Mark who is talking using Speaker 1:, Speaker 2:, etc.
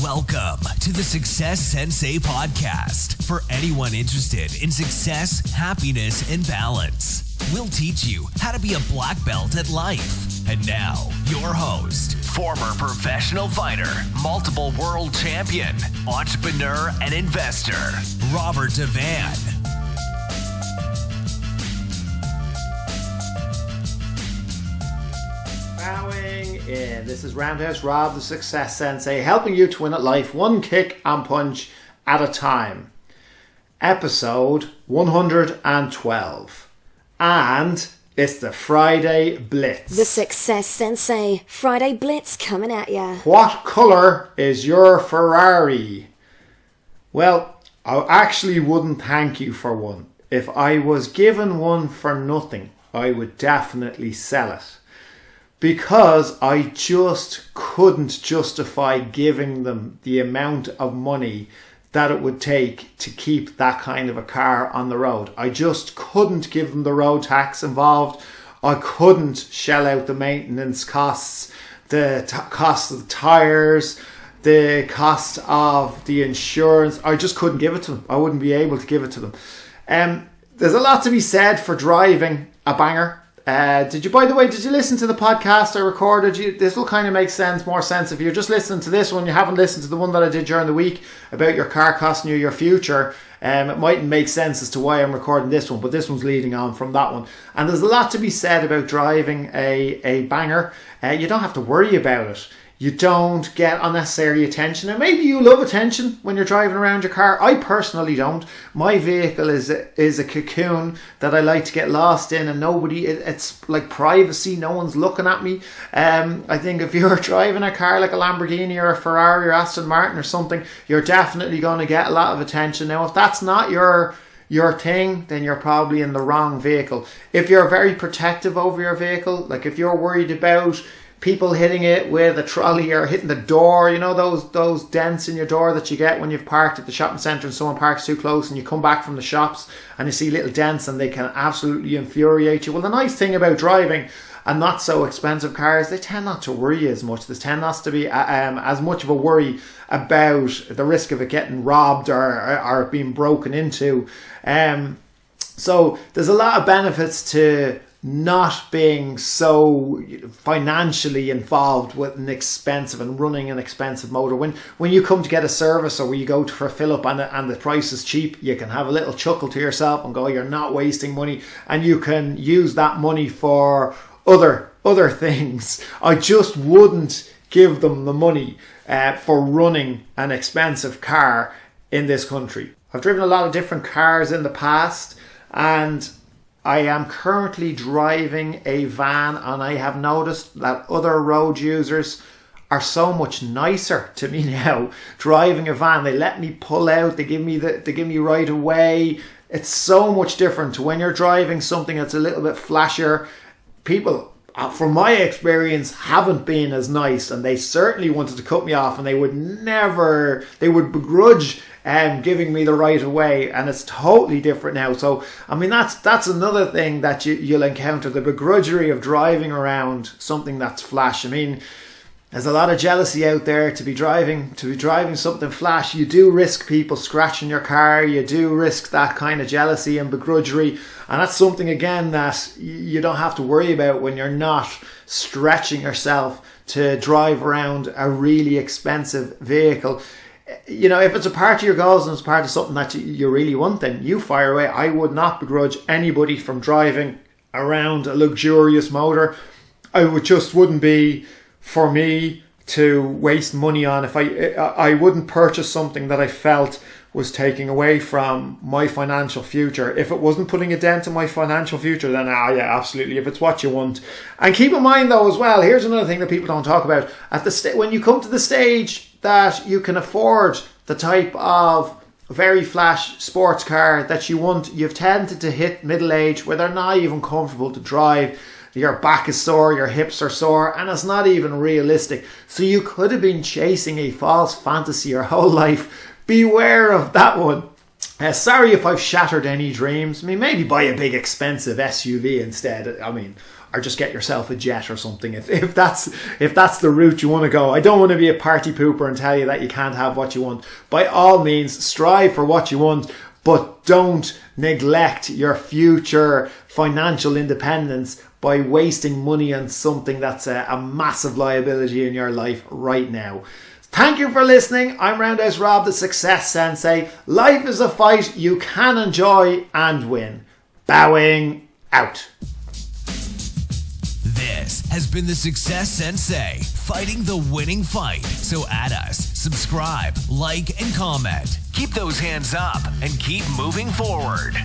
Speaker 1: Welcome to the Success Sensei Podcast for anyone interested in success, happiness, and balance. We'll teach you how to be a black belt at life. And now, your host, former professional fighter, multiple world champion, entrepreneur, and investor, Robert Devane.
Speaker 2: Bowing in. This is Roundhouse Rob, the Success Sensei, helping you to win at life one kick and punch at a time. Episode 112. And it's the Friday Blitz.
Speaker 3: The Success Sensei Friday Blitz coming at ya.
Speaker 2: What colour is your Ferrari? Well, I actually wouldn't thank you for one. If I was given one for nothing, I would definitely sell it. Because I just couldn't justify giving them the amount of money that it would take to keep that kind of a car on the road. I just couldn't give them the road tax involved. I couldn't shell out the maintenance costs, the cost of the tyres, the cost of the insurance. I just couldn't give it to them. I wouldn't be able to give it to them. There's a lot to be said for driving a banger. Did you listen to the podcast I recorded? This will kind of make more sense if you're just listening to this one. You haven't listened to the one that I did during the week about your car costing you your future. It mightn't make sense as to why I'm recording this one, but this one's leading on from that one. And there's a lot to be said about driving a banger. You don't have to worry about it. You don't get unnecessary attention. And maybe you love attention when you're driving around your car. I personally don't. My vehicle is a cocoon that I like to get lost in, and it's like privacy. No one's looking at me. I think if you're driving a car like a Lamborghini or a Ferrari or Aston Martin or something, you're definitely going to get a lot of attention. Now, if that's not your thing, then you're probably in the wrong vehicle. If you're very protective over your vehicle, like if you're worried about people hitting it with a trolley or hitting the door, you know, those dents in your door that you get when you've parked at the shopping centre and someone parks too close and you come back from the shops and you see little dents and they can absolutely infuriate you. Well, the nice thing about driving a not so expensive cars, they tend not to worry you as much. There tend not to be as much of a worry about the risk of it getting robbed or being broken into. So there's a lot of benefits to not being so financially involved with running an expensive motor. When you come to get a service or when you go for a fill up and the price is cheap, you can have a little chuckle to yourself and go, you're not wasting money, and you can use that money for other things. I just wouldn't give them the money for running an expensive car in this country. I've driven a lot of different cars in the past, and I am currently driving a van, and I have noticed that other road users are so much nicer to me now driving a van. They let me pull out, they give me right away. It's so much different to when you're driving something that's a little bit flashier. People, from my experience, haven't been as nice, and they certainly wanted to cut me off, and they would begrudge giving me the right of way, and it's totally different now. So I mean, that's another thing that you'll encounter, the begrudgery of driving around something that's flash. I mean, there's a lot of jealousy out there to be driving something flash. You do risk people scratching your car. You do risk that kind of jealousy and begrudgery, and that's something again that you don't have to worry about when you're not stretching yourself to drive around a really expensive vehicle. You know, if it's a part of your goals and it's part of something that you really want, then you fire away. I would not begrudge anybody from driving around a luxurious motor. Wouldn't be for me to waste money on. If I wouldn't purchase something that I felt was taking away from my financial future. If it wasn't putting a dent in my financial future, then yeah, absolutely, if it's what you want. And keep in mind though as well, here's another thing that people don't talk about. When you come to the stage that you can afford the type of very flash sports car that you want, you've tended to hit middle age where they're not even comfortable to drive. Your back is sore, your hips are sore, and it's not even realistic. So you could have been chasing a false fantasy your whole life. Beware of that one. Sorry if I've shattered any dreams. I mean, maybe buy a big expensive SUV instead. I mean, or just get yourself a jet or something if that's the route you want to go. I don't want to be a party pooper and tell you that you can't have what you want. By all means, strive for what you want, but don't neglect your future financial independence by wasting money on something that's a massive liability in your life right now. Thank you for listening. I'm Roundhouse Rob, the Success Sensei. Life is a fight you can enjoy and win. Bowing out.
Speaker 1: This has been the Success Sensei, fighting the winning fight. So add us, subscribe, like, and comment. Keep those hands up and keep moving forward.